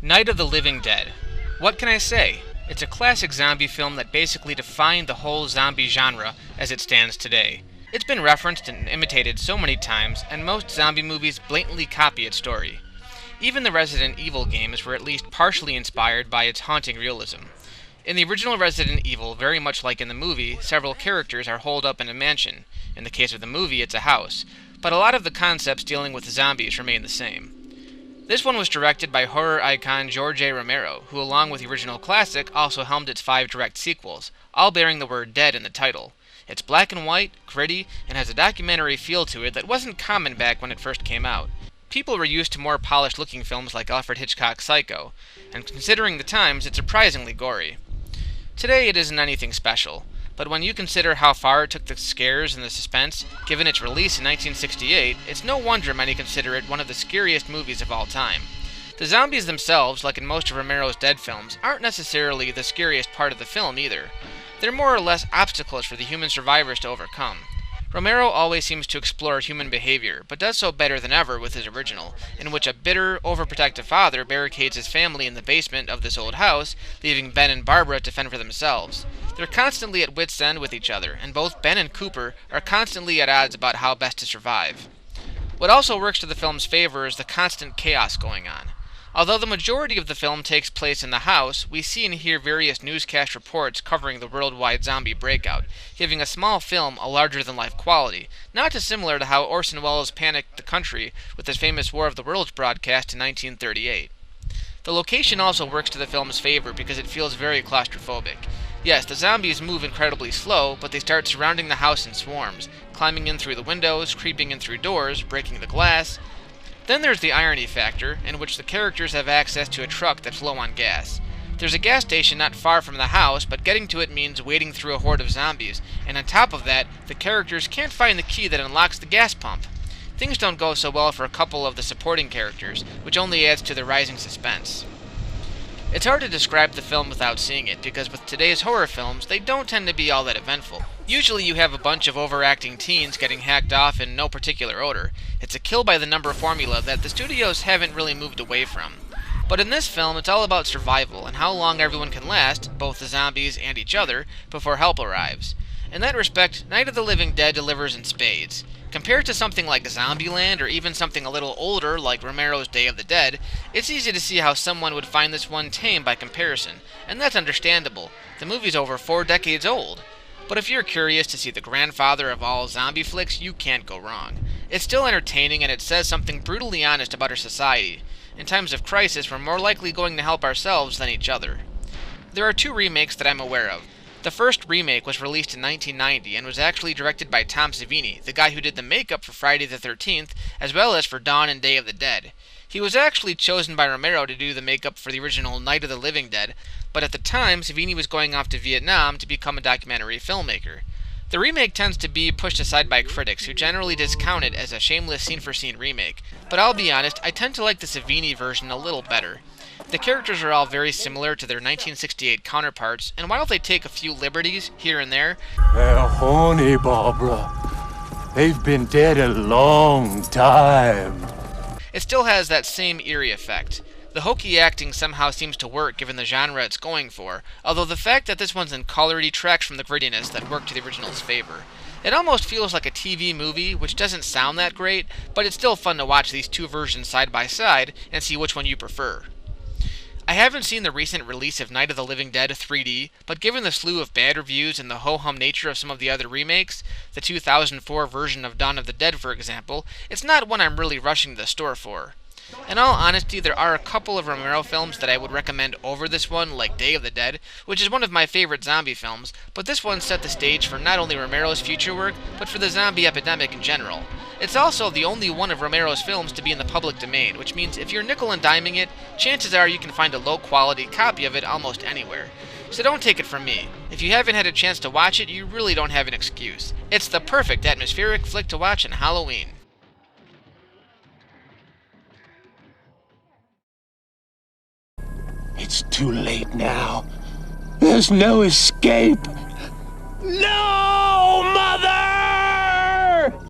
Night of the Living Dead. What can I say? It's a classic zombie film that basically defined the whole zombie genre as it stands today. It's been referenced and imitated so many times, and most zombie movies blatantly copy its story. Even the Resident Evil games were at least partially inspired by its haunting realism. In the original Resident Evil, very much like in the movie, several characters are holed up in a mansion. In the case of the movie, it's a house. But a lot of the concepts dealing with the zombies remain the same. This one was directed by horror icon George A. Romero, who along with the original classic also helmed its 5 direct sequels, all bearing the word dead in the title. It's black and white, gritty, and has a documentary feel to it that wasn't common back when it first came out. People were used to more polished looking films like Alfred Hitchcock's Psycho, and considering the times, it's surprisingly gory. Today it isn't anything special, but when you consider how far it took the scares and the suspense, given its release in 1968, it's no wonder many consider it one of the scariest movies of all time. The zombies themselves, like in most of Romero's Dead films, aren't necessarily the scariest part of the film either. They're more or less obstacles for the human survivors to overcome. Romero always seems to explore human behavior, but does so better than ever with his original, in which a bitter, overprotective father barricades his family in the basement of this old house, leaving Ben and Barbara to fend for themselves. They're constantly at wit's end with each other, and both Ben and Cooper are constantly at odds about how best to survive. What also works to the film's favor is the constant chaos going on. Although the majority of the film takes place in the house, we see and hear various newscast reports covering the worldwide zombie breakout, giving a small film a larger-than-life quality, not dissimilar to how Orson Welles panicked the country with his famous War of the Worlds broadcast in 1938. The location also works to the film's favor because it feels very claustrophobic. Yes, the zombies move incredibly slow, but they start surrounding the house in swarms, climbing in through the windows, creeping in through doors, breaking the glass. Then there's the irony factor, in which the characters have access to a truck that's low on gas. There's a gas station not far from the house, but getting to it means wading through a horde of zombies, and on top of that, the characters can't find the key that unlocks the gas pump. Things don't go so well for a couple of the supporting characters, which only adds to the rising suspense. It's hard to describe the film without seeing it, because with today's horror films, they don't tend to be all that eventful. Usually you have a bunch of overacting teens getting hacked off in no particular order. It's a kill-by-the-number formula that the studios haven't really moved away from. But in this film, it's all about survival and how long everyone can last, both the zombies and each other, before help arrives. In that respect, Night of the Living Dead delivers in spades. Compared to something like Zombieland or even something a little older like Romero's Day of the Dead, it's easy to see how someone would find this one tame by comparison, and that's understandable. The movie's over 4 decades old. But if you're curious to see the grandfather of all zombie flicks, you can't go wrong. It's still entertaining and it says something brutally honest about our society. In times of crisis, we're more likely going to help ourselves than each other. There are 2 remakes that I'm aware of. The first remake was released in 1990 and was actually directed by Tom Savini, the guy who did the makeup for Friday the 13th, as well as for Dawn and Day of the Dead. He was actually chosen by Romero to do the makeup for the original Night of the Living Dead, but at the time, Savini was going off to Vietnam to become a documentary filmmaker. The remake tends to be pushed aside by critics, who generally discount it as a shameless scene-for-scene remake, but I'll be honest, I tend to like the Savini version a little better. The characters are all very similar to their 1968 counterparts, and while they take a few liberties here and there, they're horny, Barbara. They've been dead a long time. It still has that same eerie effect. The hokey acting somehow seems to work given the genre it's going for, although the fact that this one's in color detracts from the grittiness that worked to the original's favor. It almost feels like a TV movie, which doesn't sound that great, but it's still fun to watch these 2 versions side by side and see which one you prefer. I haven't seen the recent release of Night of the Living Dead 3D, but given the slew of bad reviews and the ho-hum nature of some of the other remakes, the 2004 version of Dawn of the Dead for example, it's not one I'm really rushing to the store for. In all honesty, there are a couple of Romero films that I would recommend over this one, like Day of the Dead, which is one of my favorite zombie films, but this one set the stage for not only Romero's future work, but for the zombie epidemic in general. It's also the only one of Romero's films to be in the public domain, which means if you're nickel and diming it, chances are you can find a low-quality copy of it almost anywhere. So don't take it from me. If you haven't had a chance to watch it, you really don't have an excuse. It's the perfect atmospheric flick to watch on Halloween. It's too late now. There's no escape. No!